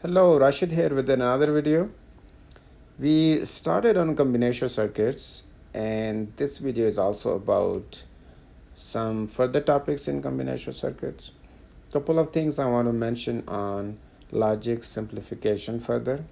Hello, Rashid here with another video. We started on combination circuits, and this video is also about some further topics in combination circuits. Couple of things I want to mention on logic simplification further,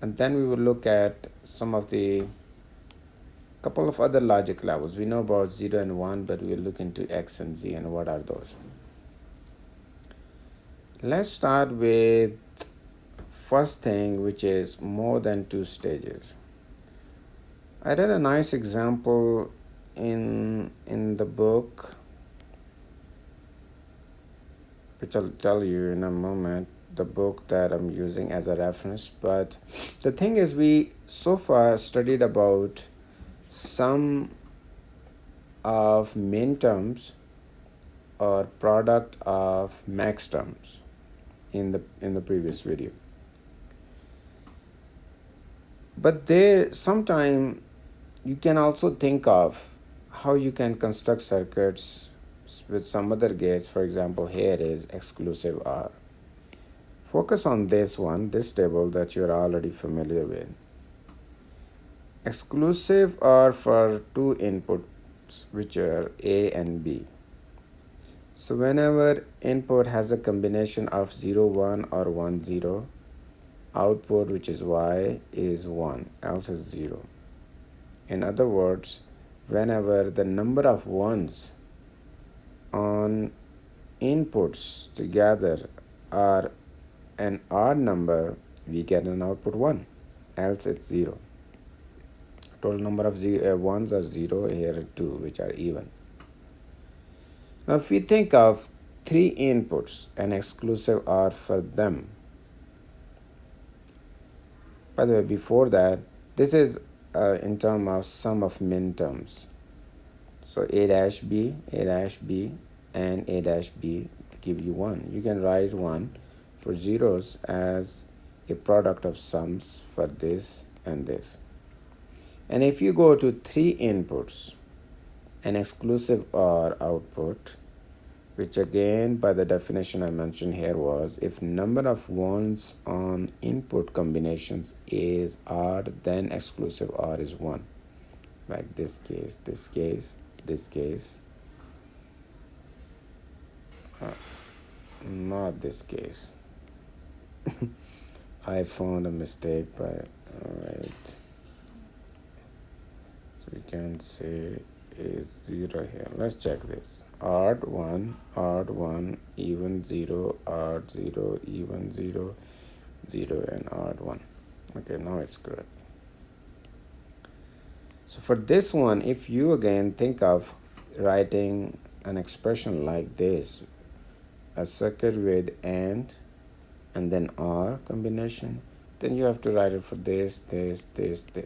and then we will look at some of the couple of other logic levels. We know about 0 and 1, but we'll look into x and z and what are those. Let's start with first thing, which is more than two stages. I read a nice example in the book, which I'll tell you in a moment, the book that I'm using as a reference. But the thing is, we so far studied about sum of min terms or product of max terms in the previous video. But there sometime you can also think of how you can construct circuits with some other gates. For example, here is exclusive OR. Focus on this one, this table that you're already familiar with. Exclusive OR for two inputs, which are A and B. So whenever input has a combination of 0, 1 or 1, 0, output, which is y, is 1, else is 0. In other words, whenever the number of ones on inputs together are an odd number, we get an output 1, else it's 0. Total number of ones are 0, here 2, which are even. Now if we think of three inputs and exclusive OR for them. By the way, before that, this is in terms of sum of min terms. So A dash B, and A dash B give you 1. You can write 1 for zeros as a product of sums for this and this. And if you go to three inputs, an exclusive OR output, which again by the definition I mentioned here was if number of ones on input combinations is odd, then exclusive OR is 1. Like this case, this case, this case. Not this case. I found a mistake, but alright. So we can say is 0 here. Let's check this. Odd 1, even 0, odd 0, even 0, 0 and odd 1. Okay, now it's correct. So for this one, if you again think of writing an expression like this, a circuit with and then OR combination, then you have to write it for this.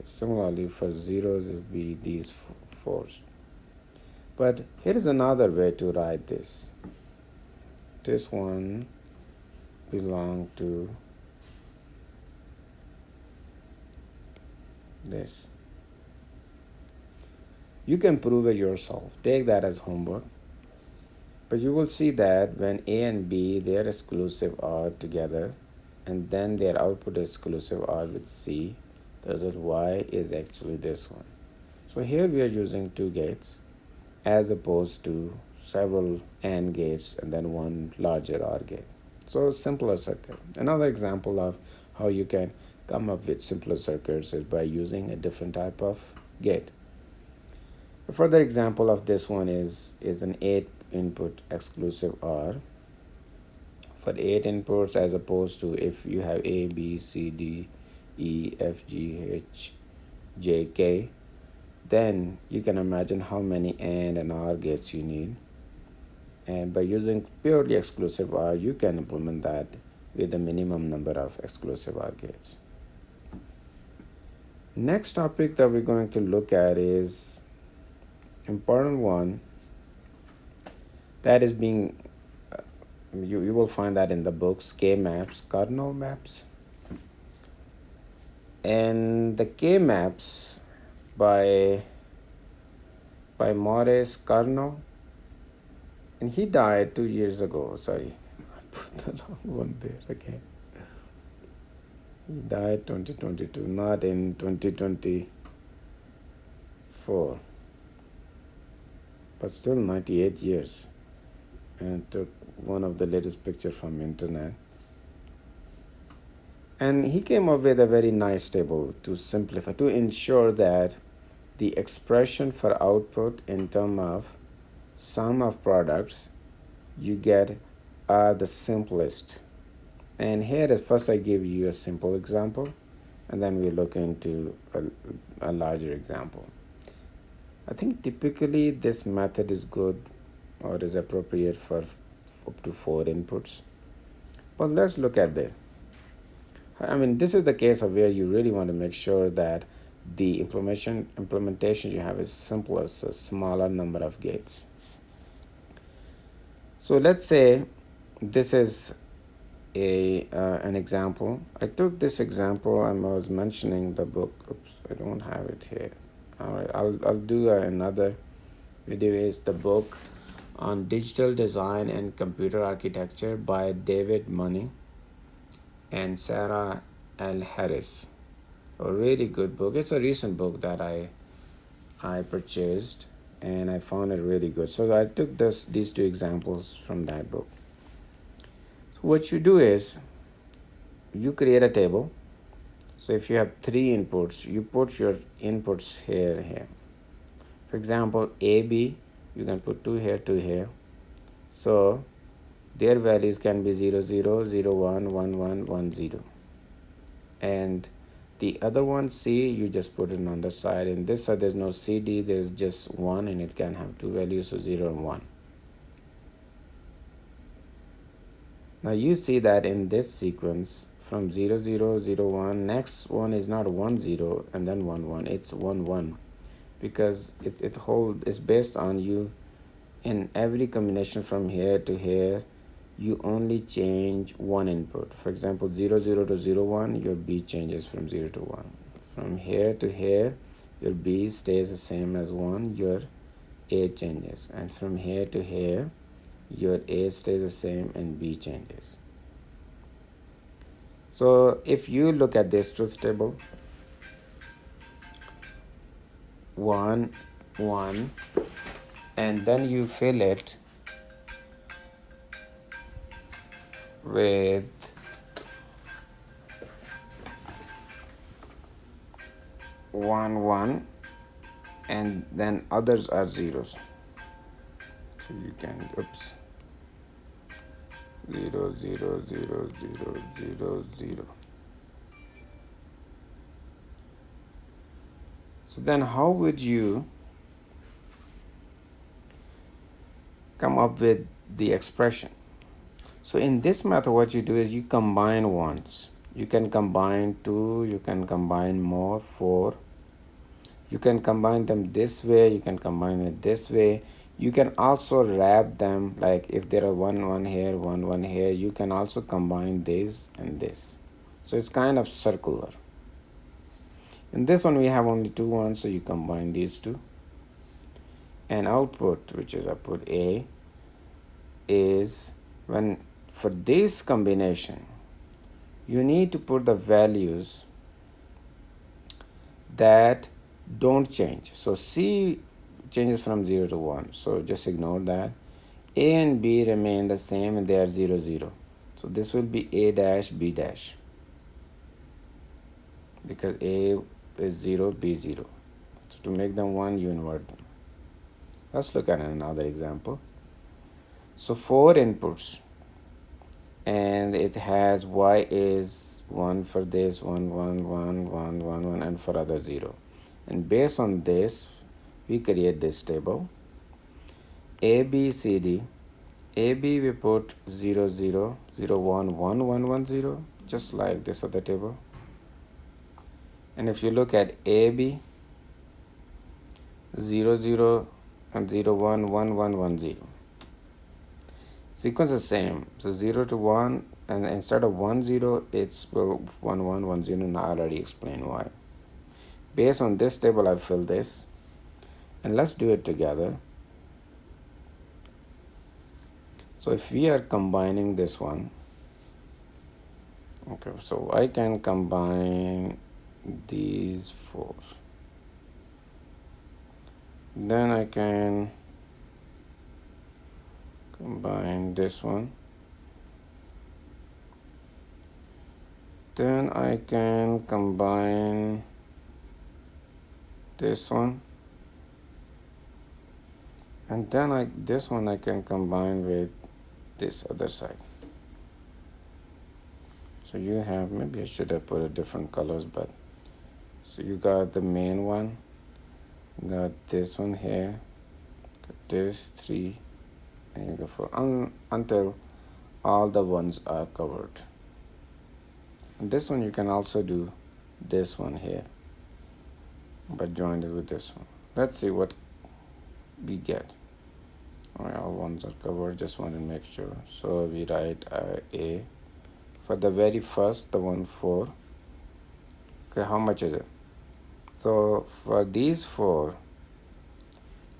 Similarly, for zeros, it will be these fours. But here is another way to write this. This one belongs to this. You can prove it yourself. Take that as homework. But you will see that when A and B, their exclusive OR together, and then their output exclusive OR with C, the result Y is actually this one. So here we are using two gates as opposed to several AND gates and then one larger OR gate. So simpler circuit. Another example of how you can come up with simpler circuits is by using a different type of gate. A further example of this one is an 8 input exclusive OR for 8 inputs, as opposed to if you have A, B, C, D, E, F, G, H, J, K, then you can imagine how many AND and OR gates you need. And by using purely exclusive OR, you can implement that with a minimum number of exclusive OR gates. Next topic that we're going to look at is important one that is being you will find that in the books K-maps, Karnaugh Maps. And the K-maps by Maurice Karnaugh, and he died 2 years ago. Sorry, I put the wrong one there again. He died 2022, not in 2024, but still 98 years, and took one of the latest picture from internet. And he came up with a very nice table to simplify, to ensure that the expression for output in terms of sum of products you get are the simplest. And here at first I give you a simple example, and then we look into a larger example. I think typically this method is good or is appropriate for up to 4 inputs. But let's look at this. I mean, this is the case of where you really want to make sure that the implementation you have is simple as a smaller number of gates. So let's say this is an example. I took this example and I was mentioning the book. Oops, I don't have it here. All right, I'll do another video. Is the book on digital design and computer architecture by David Money and Sarah L. Harris. A really good book. It's a recent book that I purchased, and I found it really good. So I took these two examples from that book. So what you do is you create a table. So if you have 3 inputs, you put your inputs here. For example, A, B, you can put 2 here, 2 here. So their values can be 0, 0, 0, 1, 1, 1, 1, 0. And the other one, C, you just put it on the side. In this side, there's no CD, there's just 1, and it can have 2 values, so 0 and 1. Now you see that in this sequence, from 0, 0, 0, 1, next one is not 1, 0, and then 1, 1. It's 1, 1. Because it's based on you in every combination from here to here, you only change one input. For example, 0, 0 to 0, 1, your B changes from 0 to 1. From here to here, your B stays the same as 1, your A changes. And from here to here, your A stays the same and B changes. So if you look at this truth table, 1, 1, and then you fill it with 1, 1, and then others are zeros. So you can, 0, 0, 0, 0, 0, 0. So then how would you come up with the expression? So in this method, what you do is you combine ones. You can combine 2, you can combine more, 4. You can combine them this way, you can combine it this way. You can also wrap them, like if there are 1, 1 here, 1, 1 here, you can also combine this and this. So it's kind of circular. In this one, we have only 2 ones, so you combine these two. And output, which is output A, is when for this combination, you need to put the values that don't change. So C changes from 0 to 1, so just ignore that. A and B remain the same and they are 0, 0. So this will be A dash, B dash, because A is 0, B 0. So to make them 1, you invert them. Let's look at another example. So 4 inputs, and it has Y is 1 for this, 1, 1, 1, 1, 1, 1, and for other 0. And based on this, we create this table. A, B, C, D. A, B, we put 0, 0, 0, 1, 1, 1, 1, 0, just like this other table. And if you look at A, B, 0, 0, and 0, 1, 1, 1, 1, 0. Sequence is same. So 0 to 1, and instead of 1, 0, it's 1, 1, 1, 0, and I already explained why. Based on this table, I fill this. And let's do it together. So if we are combining this one, Okay, so I can combine these four. Then I can combine this one. Then I can combine this one. And then this one I can combine with this other side. So you have, maybe I should have put different colors, but so you got the main one, you got this one here, got this 3, and you go for until all the ones are covered. And this one you can also do this one here, but join it with this one. Let's see what we get. All right, all ones are covered. Just want to make sure. So we write A for the very first, the 1 4. Okay, how much is it? So for these 4,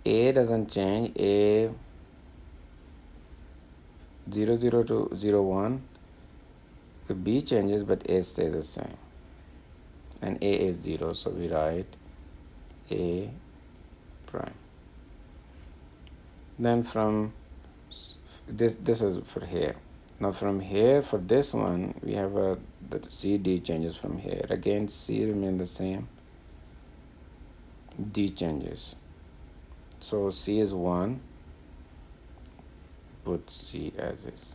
A doesn't change. A 0 0 to 0 1. B changes, but A stays the same. And A is 0, so we write A prime. Then from this is for here. Now from here, for this one, we have the C, D changes from here. Again, C remain the same. D changes. So C is 1. Put C as is.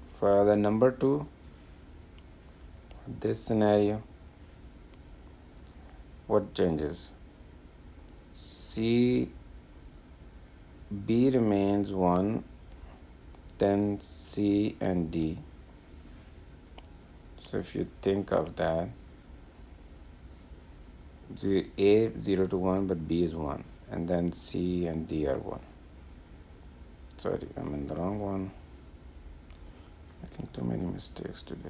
For the number 2, this scenario, what changes? C, B remains 1, then C and D. So if you think of that, A 0 to 1, but B is 1, and then C and D are 1. Sorry, I'm in the wrong one. Making too many mistakes today.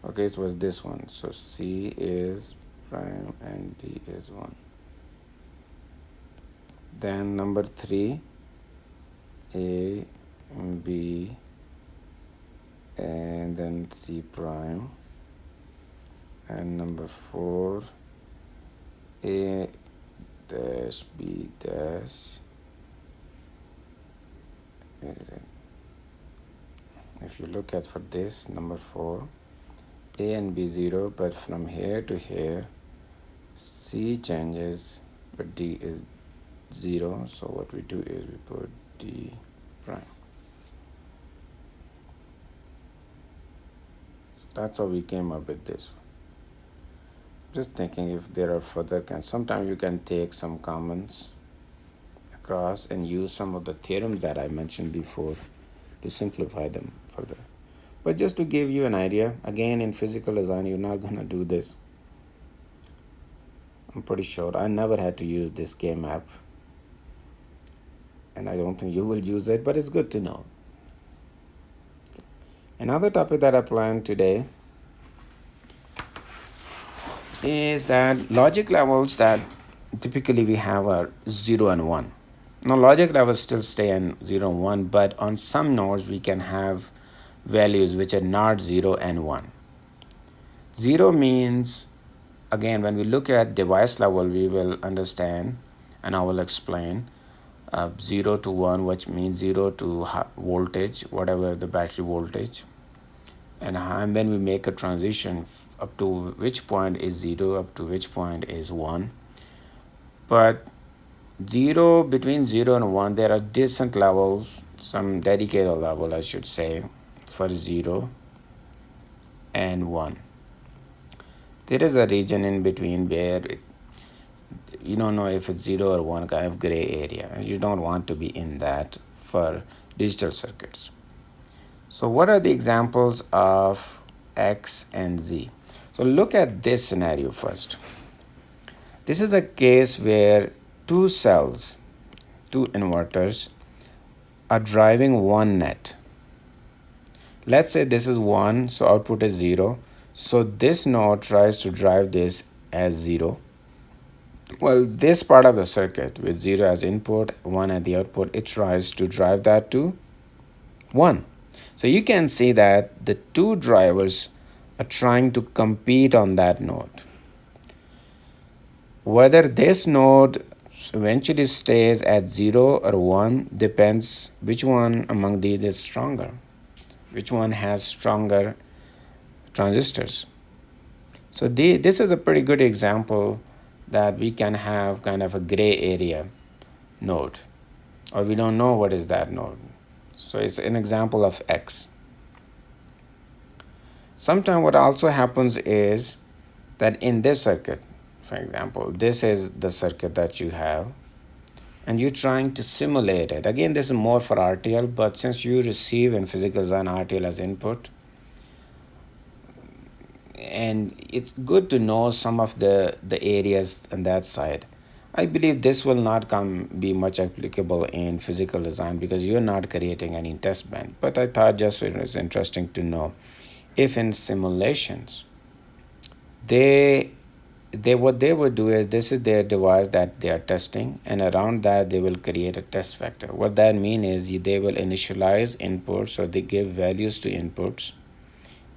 Okay, it was this one. So C is prime and D is 1. Then number 3, A, B, and then C prime. And number 4, A dash, B dash. If you look at for this, number 4, A and B 0, but from here to here, C changes, but D is 0. So what we do is we put D prime. So that's how we came up with this one. Just thinking if there are further sometimes you can take some commons across and use some of the theorems that I mentioned before to simplify them further. But just to give you an idea, again, in physical design, you're not going to do this. I'm pretty sure. I never had to use this K-map. And I don't think you will use it, but it's good to know. Another topic that I planned today is that logic levels that typically we have are 0 and 1. Now, logic levels still stay in 0 and 1, but on some nodes, we can have values which are not 0 and 1. 0 means, again, when we look at device level, we will understand, and I will explain, 0 to 1, which means 0 to voltage, whatever the battery voltage. And when we make a transition up to which point is 0, up to which point is 1. But between 0 and 1, there are different levels, some dedicated level, I should say, for 0 and 1. There is a region in between where you don't know if it's 0 or 1, kind of gray area. You don't want to be in that for digital circuits. So what are the examples of X and Z? So look at this scenario first. This is a case where 2 cells, 2 inverters, are driving one net. Let's say this is 1, so output is 0. So this node tries to drive this as 0. Well, this part of the circuit with 0 as input, 1 at the output, it tries to drive that to 1. So you can see that the two drivers are trying to compete on that node. Whether this node eventually stays at 0 or 1 depends which one among these is stronger, which one has stronger transistors. So this is a pretty good example that we can have kind of a gray area node, or we don't know what is that node. So it's an example of X. Sometimes what also happens is that in this circuit, for example, this is the circuit that you have, and you're trying to simulate it. Again, this is more for RTL, but since you receive in physical design RTL as input, and it's good to know some of the areas on that side. I believe this will not be much applicable in physical design because you're not creating any test band. But I thought just it was interesting to know if in simulations they what they would do is this is their device that they are testing, and around that they will create a test vector. What that means is they will initialize inputs, or they give values to inputs,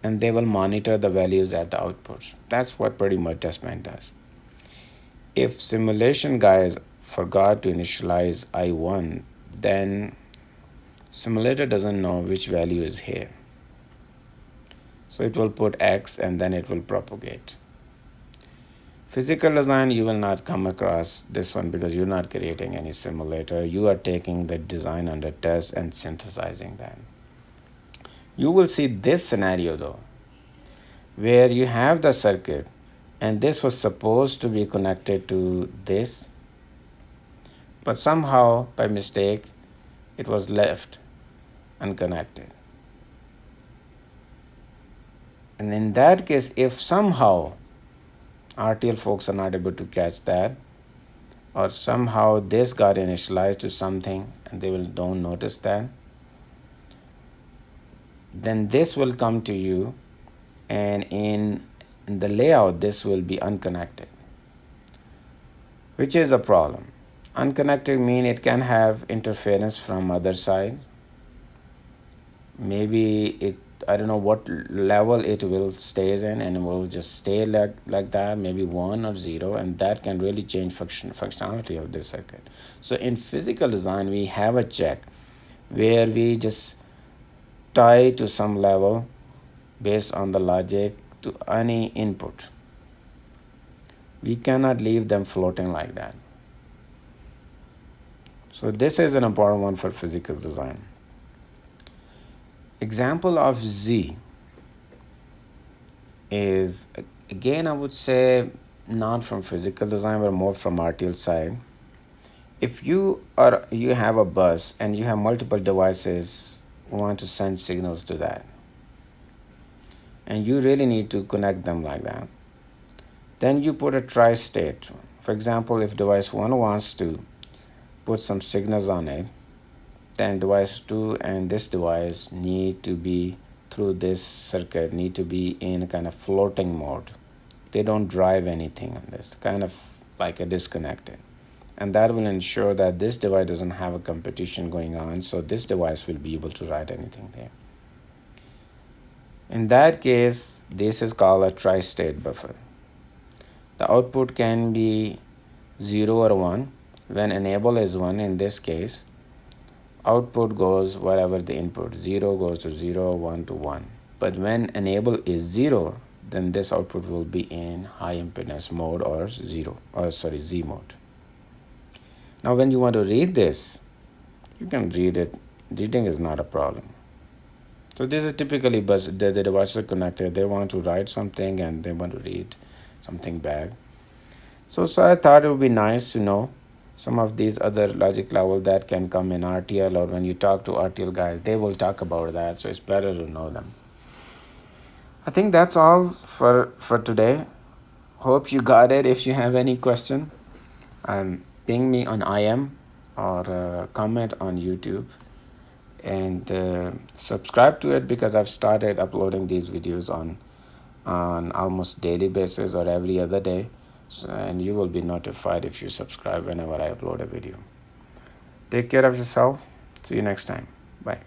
and they will monitor the values at the outputs. That's what pretty much testband does. If simulation guys forgot to initialize I1, then simulator doesn't know which value is here. So it will put X and then it will propagate. Physical design, you will not come across this one because you're not creating any simulator. You are taking the design under test and synthesizing that. You will see this scenario though, where you have the circuit and this was supposed to be connected to this, but somehow by mistake it was left unconnected. And in that case, if somehow RTL folks are not able to catch that, or somehow this got initialized to something and they don't notice that, then this will come to you, and in the layout this will be unconnected, which is a problem. Unconnected mean it can have interference from other side. Maybe it, I don't know what level it will stays in, and it will just stay like that, maybe 1 or 0, and that can really change functionality of this circuit. So in physical design we have a check where we just tie to some level based on the logic to any input. We cannot leave them floating like that. So this is an important one for physical design. Example of Z is, again, I would say not from physical design but more from RTL side. If you have a bus and you have multiple devices who want to send signals to that, and you really need to connect them like that, then you put a tri-state. For example, if device 1 wants to put some signals on it, then device 2 and this device need to be through this circuit, need to be in a kind of floating mode. They don't drive anything on this, kind of like a disconnected. And that will ensure that this device doesn't have a competition going on, so this device will be able to write anything there. In that case, this is called a tri-state buffer. The output can be 0 or 1. When enable is 1 in this case, output goes wherever the input, 0 goes to 0, 1 to 1. But when enable is 0, then this output will be in high impedance mode or Z mode. Now when you want to read this, you can read it. Reading is not a problem. So this is typically the devices are connected. They want to write something and they want to read something back. So I thought it would be nice to know some of these other logic levels that can come in RTL, or when you talk to RTL guys, they will talk about that. So it's better to know them. I think that's all for today. Hope you got it. If you have any question, ping me on IM or comment on YouTube, and subscribe to it because I've started uploading these videos on almost daily basis or every other day. So, and you will be notified if you subscribe whenever I upload a video. Take care of yourself. See you next time. Bye.